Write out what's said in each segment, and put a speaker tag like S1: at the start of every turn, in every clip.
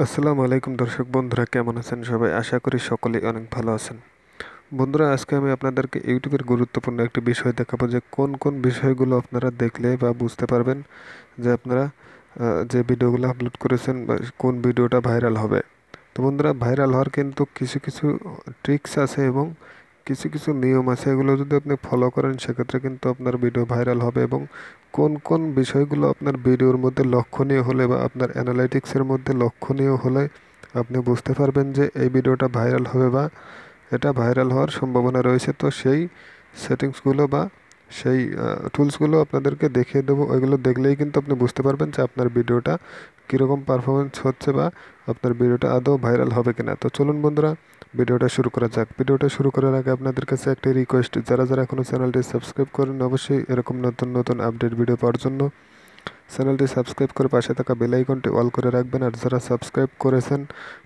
S1: আসসালামু আলাইকুম দর্শক বন্ধুরা, কেমন আছেন সবাই? আশা করি সকলেই অনেক ভালো আছেন। বন্ধুরা, আজকে আমি আপনাদেরকে ইউটিউবের গুরুত্বপূর্ণ একটি বিষয় দেখাবো যে কোন কোন বিষয়গুলো আপনারা দেখলে বা বুঝতে পারবেন যে আপনারা যে ভিডিওগুলো আপলোড করেছেন বা কোন ভিডিওটা ভাইরাল হবে। তো বন্ধুরা, ভাইরাল হওয়ার কিন্তু কিছু কিছু ট্রিক্স আছে এবং কিছু কিছু নিয়ম আছে। এগুলো যদি আপনি ফলো করেন সেক্ষেত্রে কিন্তু আপনার ভিডিও ভাইরাল হবে। এবং কোন কোন বিষয়গুলো আপনার ভিডিওর মধ্যে লক্ষণীয় হলে বা আপনার অ্যানালাইটিক্সের মধ্যে লক্ষণীয় হলে আপনি বুঝতে পারবেন যে এই ভিডিওটা ভাইরাল হবে বা এটা ভাইরাল হওয়ার সম্ভাবনা রয়েছে। তো সেই সেটিংসগুলো বা সেই টুলসগুলো আপনাদেরকে দেখিয়ে দেবো। ওইগুলো দেখলেই কিন্তু আপনি বুঝতে পারবেন যে আপনার ভিডিওটা কীরকম পারফরমেন্স হচ্ছে বা আপনার ভিডিওটা আদৌ ভাইরাল হবে কিনা। তো চলুন বন্ধুরা, ভিডিওটা শুরু করা যাক। ভিডিওটা শুরু করার আগে আপনাদের কাছে একটি রিকোয়েস্ট, যারা যারা এখনও চ্যানেলটি সাবস্ক্রাইব করেন অবশ্যই এরকম নতুন নতুন আপডেট ভিডিও পাওয়ার জন্য চ্যানেলটি সাবস্ক্রাইব করে পাশে থাকা বেল আইকনটি অল করে রাখবেন। আর যারা সাবস্ক্রাইব করেছেন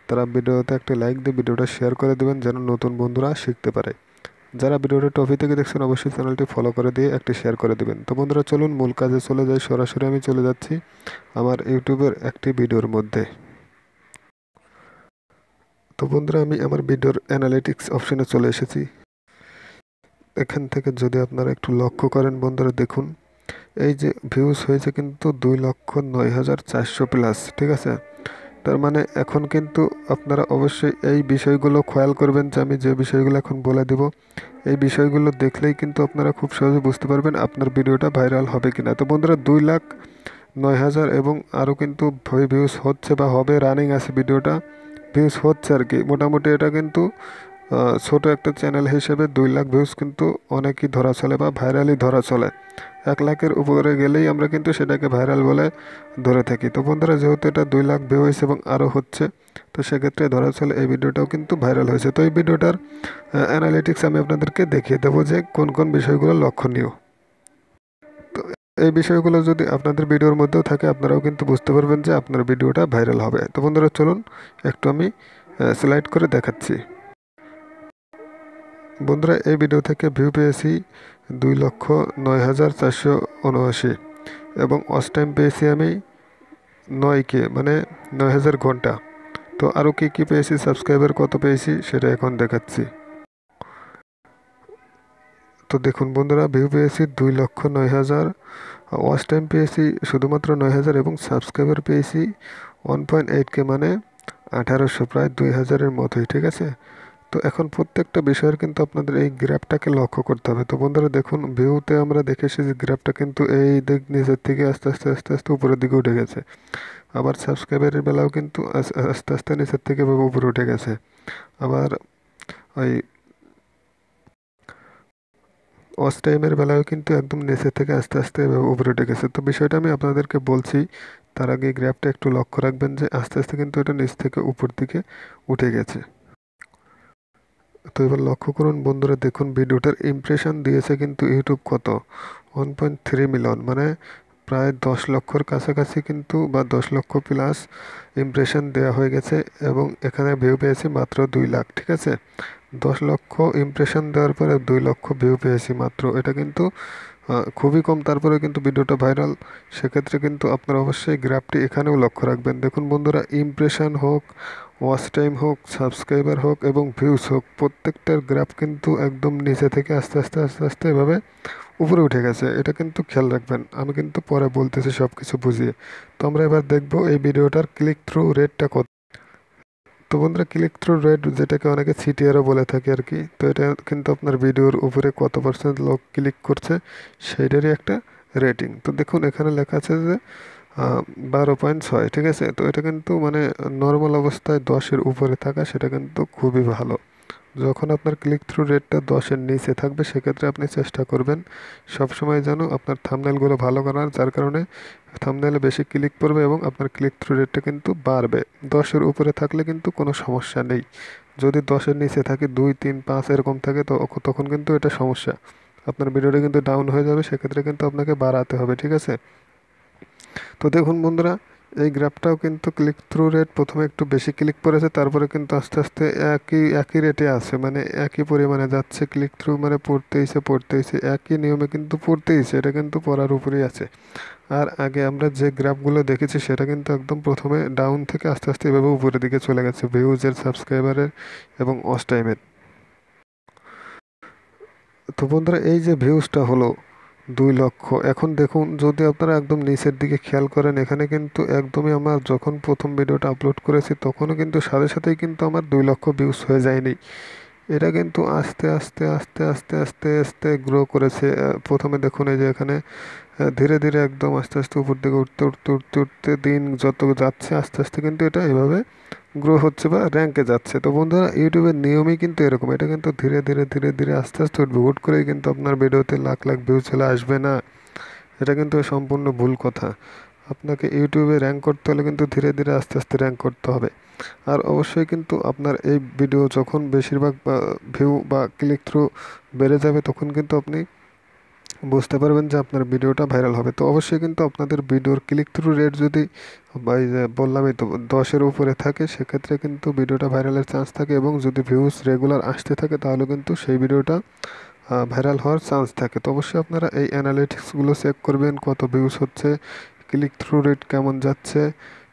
S1: তারা ভিডিওতে একটি লাইক দিয়ে ভিডিওটা শেয়ার করে দেবেন যেন নতুন বন্ধুরা শিখতে পারে। যারা ভিডিওটা টপি থেকে দেখছেন অবশ্যই চ্যানেলটি ফলো করে দিয়ে একটি শেয়ার করে দেবেন। তো বন্ধুরা, চলুন মূল কাজে চলে যাই। সরাসরি আমি চলে যাচ্ছি আমার ইউটিউবের একটি ভিডিওর মধ্যে। তো বন্ধুরা, আমি আমার ভিডিওর অ্যানালিটিক্স অপশনে চলে এসেছি। এখান থেকে যদি আপনারা একটু লক্ষ্য করেন বন্ধুরা, দেখুন এই যে ভিউজ হয়েছে কিন্তু 2,09,400 প্লাস, ঠিক আছে। তার মানে এখন কিন্তু আপনারা অবশ্যই এই বিষয়গুলো খেয়াল করবেন যে আমি যে বিষয়গুলো এখন বলে দেব, এই বিষয়গুলো দেখলেই কিন্তু আপনারা খুব সহজে বুঝতে পারবেন আপনার ভিডিওটা ভাইরাল হবে কিনা। তো বন্ধুরা, 2,09,000 এবং আরও কিন্তু ভিউজ হচ্ছে বা হবে, রানিং আছে ভিডিওটা, ভিউজ হচ্ছে আর কি। মোটামুটি এটা কিন্তু ছোট একটা চ্যানেল হিসেবে 2 লাখ ভিউজ কিন্তু অনেকই ধরা চলে বা ভাইরালই ধরা চলে। 1 লাখের উপরে গেলেই আমরা কিন্তু সেটাকে ভাইরাল বলে ধরে থাকি। তো বন্ধুরা, যেহেতু এটা 2 লাখ ভিউ হয়েছে এবং আরও হচ্ছে, তো সেক্ষেত্রে ধরা চলে এই ভিডিওটাও কিন্তু ভাইরাল হয়েছে। তো এই ভিডিওটার অ্যানালিটিক্স আমি আপনাদেরকে দেখিয়ে দেবো যে কোন কোন বিষয়গুলো লক্ষণীয়। তো এই বিষয়গুলো যদি আপনাদের ভিডিওর মধ্যেও থাকে আপনারাও কিন্তু বুঝতে পারবেন যে আপনার ভিডিওটা ভাইরাল হবে। তো বন্ধুরা, চলুন একটু আমি স্লাইড করে দেখাচ্ছি। বন্ধুরা, এই ভিডিও থেকে ভিউ পেয়েছি 2,09,479 এবং ওয়াচ টাইম পেয়েছি আমি 9K, মানে 9,000 ঘন্টা। তো আরও কী পেয়েছি, সাবস্ক্রাইবার কত পেয়েছি সেটা এখন দেখাচ্ছি। তো দেখুন বন্ধুরা, ভিউ পেয়েছি 2,09,000, ওয়াচ টাইম পেয়েছি শুধুমাত্র 9,000 এবং সাবস্ক্রাইবার পেয়েছি 1.8K, মানে 1,800, প্রায় 2,000-এর মতোই, ঠিক আছে। তো এখন প্রত্যেকটা বিষয়ের কিন্তু আপনাদের এই গ্রাফটাকে লক্ষ্য করতে হবে। তো বন্ধুরা দেখুন, ভিউতে আমরা দেখে এসেছি যে গ্রাফটা কিন্তু এই দিক নিচের থেকে আস্তে আস্তে আস্তে আস্তে উপরের দিকে উঠে গেছে। আবার সাবস্ক্রাইবারের বেলাও কিন্তু আস্তে আস্তে নিচের থেকে উপরে উঠে গেছে। আবার ওই ওয়াচ টাইমের বেলাও কিন্তু একদম নিচের থেকে আস্তে আস্তে উপরে উঠে গেছে। তো বিষয়টা আমি আপনাদেরকে বলছি, তার আগে গ্রাফটা একটু লক্ষ্য রাখবেন যে আস্তে আস্তে কিন্তু এটা নিচ থেকে উপর দিকে উঠে গেছে। তো এবার লক্ষ্য করুন বন্ধুরা, দেখুন ভিডিওটার ইমপ্রেশন দিয়েছে কিন্তু ইউটিউব কত, 1.3 মিলিয়ন, মানে প্রায় 10 লক্ষর কাছাকাছি কিন্তু, বা 10 লক্ষ প্লাস ইমপ্রেশন দেওয়া হয়ে গেছে। এবং এখানে ভিউ পেয়েছি মাত্র 2 লাখ, ঠিক আছে। 10 লক্ষ ইমপ্রেশন দেওয়ার পরে 2 লক্ষ ভিউ পেয়েছি মাত্র, এটা কিন্তু খুবই কম। তারপরে কিন্তু ভিডিওটা ভাইরাল। সেক্ষেত্রে কিন্তু আপনারা অবশ্যই গ্রাফটি এখানেও লক্ষ্য রাখবেন। দেখুন বন্ধুরা, ইমপ্রেশন হোক, ওয়াচ টাইম হোক, সাবস্ক্রাইবার হোক এবং ভিউজ হোক, প্রত্যেকটার গ্রাফ কিন্তু একদম নিচে থেকে আস্তে আস্তে আস্তে আস্তে এভাবে উপরে উঠে গেছে। এটা কিন্তু খেয়াল রাখবেন, আমি কিন্তু পরে বলতেছি সব কিছু বুঝিয়ে। তো আমরা এবার দেখব এই ভিডিওটার ক্লিক থ্রু রেটটা কত। তো বন্ধুরা, ক্লিক থ্রু রেট, যেটাকে অনেকে সিটিআরও বলে থাকে আর কি, তো এটা কিন্তু আপনার ভিডিওর উপরে কত পার্সেন্ট লোক ক্লিক করছে সেইটারই একটা রেটিং। তো দেখুন এখানে লেখা আছে যে 12.6, ঠিক আছে। তো এটা কিন্তু মানে নর্মাল অবস্থায় 10-এর উপরে থাকা সেটা কিন্তু খুবই ভালো। যখন আপনার ক্লিক থ্রু রেটটা 10-এর নিচে থাকবে সেক্ষেত্রে আপনি চেষ্টা করবেন সবসময় যেন আপনার থাম্বনেলগুলো ভালো করার, যার কারণে থাম্বনেলে বেশি ক্লিক পড়বে এবং আপনার ক্লিক থ্রু রেটটা কিন্তু বাড়বে। 10-এর উপরে থাকলে কিন্তু কোনো সমস্যা নেই। যদি 10-এর নিচে থাকে, 2, 3, 5 এরকম থাকে, তো তখন কিন্তু এটা সমস্যা, আপনার ভিডিওটা কিন্তু ডাউন হয়ে যাবে। সেক্ষেত্রে কিন্তু আপনাকে বাড়াতে হবে, ঠিক আছে। তো দেখুন বন্ধুরা, এই গ্রাফটাও কিন্তু ক্লিক থ্রু রেট প্রথমে একটু বেশি ক্লিক পড়েছে, তারপরে কিন্তু আস্তে আস্তে একই একই রেটে আছে, মানে একই পরিমাণে যাচ্ছে। ক্লিক থ্রু মানে পড়তেইছে একই নিয়মে কিন্তু পড়তেইছে, এটা কিন্তু পড়ার উপরেই আছে। আর আগে আমরা যে গ্রাফগুলো দেখেছি সেটা কিন্তু একদম প্রথমে ডাউন থেকে আস্তে আস্তে এভাবে উপরের দিকে চলে গেছে ভিউজের, সাবস্ক্রাইবারের এবং ওয়াচ টাইমের। তো বন্ধুরা, এই যে ভিউজটা হলো 2 লক্ষ, এখন দেখুন যদি আপনারা একদম নিচের দিকে খেয়াল করেন, এখানে কিন্তু একদমই আমার যখন প্রথম ভিডিওটা আপলোড করেছি তখনও কিন্তু সাথে সাথেই কিন্তু আমার 2 লক্ষ ভিউজ হয়ে যায়নি। এটা কিন্তু আস্তে আস্তে আস্তে আস্তে আস্তে আস্তে গ্রো করেছে। প্রথমে দেখুন এই যে এখানে ধীরে ধীরে একদম আস্তে আস্তে উপর দিকে উঠতে উঠতে উঠতে উঠতে দিন যত যাচ্ছে আস্তে আস্তে কিন্তু এটা এভাবে গ্রো হচ্ছে বা র্যাঙ্কে যাচ্ছে। তো বন্ধুরা, ইউটিউবের নিয়মই কিন্তু এরকম, এটা কিন্তু ধীরে ধীরে ধীরে ধীরে আস্তে আস্তে উঠবে। হুট করেই কিন্তু আপনার ভিডিওতে লাখ লাখ ভিউ চলে আসবে না, এটা কিন্তু সম্পূর্ণ ভুল কথা। আপনাকে ইউটিউবে র্যাঙ্ক করতে হলে কিন্তু ধীরে ধীরে আস্তে আস্তে র্যাঙ্ক করতে হবে। আর অবশ্যই কিন্তু আপনার এই ভিডিও যখন বেশিরভাগ ভিউ বা ক্লিক থ্রু বেড়ে যাবে তখন কিন্তু আপনি বুঝতে পারবেন যে আপনার ভিডিওটা ভাইরাল হবে। তো অবশ্যই কিন্তু আপনাদের ভিডিওর ক্লিক থ্রু রেট যদি বা এই যে বললামই তো 10-এর উপরে থাকে, সেক্ষেত্রে কিন্তু ভিডিওটা ভাইরালের চান্স থাকে, এবং যদি ভিউজ রেগুলার আসতে থাকে তাহলে কিন্তু সেই ভিডিওটা ভাইরাল হওয়ার চান্স থাকে। তো অবশ্যই আপনারা এই অ্যানালিটিক্সগুলো চেক করবেন, কত ভিউজ হচ্ছে, ক্লিক থ্রু রেট কেমন যাচ্ছে।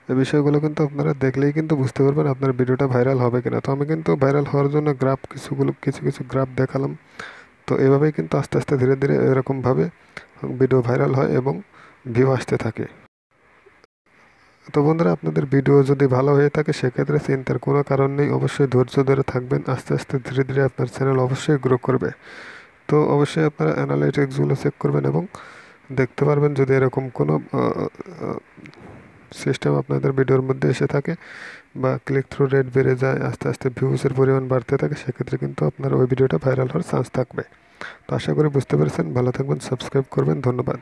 S1: এই বিষয়গুলো কিন্তু আপনারা দেখলেই কিন্তু বুঝতে পারবেন আপনার ভিডিওটা ভাইরাল হবে কিনা। তো আমি কিন্তু ভাইরাল হওয়ার জন্য কিছু কিছু গ্রাফ দেখালাম। তো এভাবেই কিন্তু আস্তে আস্তে ধীরে ধীরে এরকমভাবে ভিডিও ভাইরাল হয় এবং ভিউ আসতে থাকে। তো বন্ধুরা, আপনাদের ভিডিও যদি ভালো হয়ে থাকে সেক্ষেত্রে চিন্তার কোনো কারণ নেই, অবশ্যই ধৈর্য ধরে থাকবেন, আস্তে আস্তে ধীরে ধীরে আপনার চ্যানেল অবশ্যই গ্রো করবে। তো অবশ্যই আপনারা অ্যানালাইটিক্সগুলো চেক করবেন এবং দেখতে পারবেন যদি এরকম কোনো সিস্টেম আপনাদের ভিডিওর মধ্যে এসে থাকে বা ক্লিক থ্রু রেট বেড়ে যায়, আস্তে আস্তে ভিউজের পরিমাণ বাড়তে থাকে, সেক্ষেত্রে কিন্তু আপনার ওই ভিডিওটা ভাইরাল হওয়ার চান্স থাকবে। তো আশা করি বুঝতে পেরেছেন। ভালো থাকবেন, সাবস্ক্রাইব করবেন, ধন্যবাদ।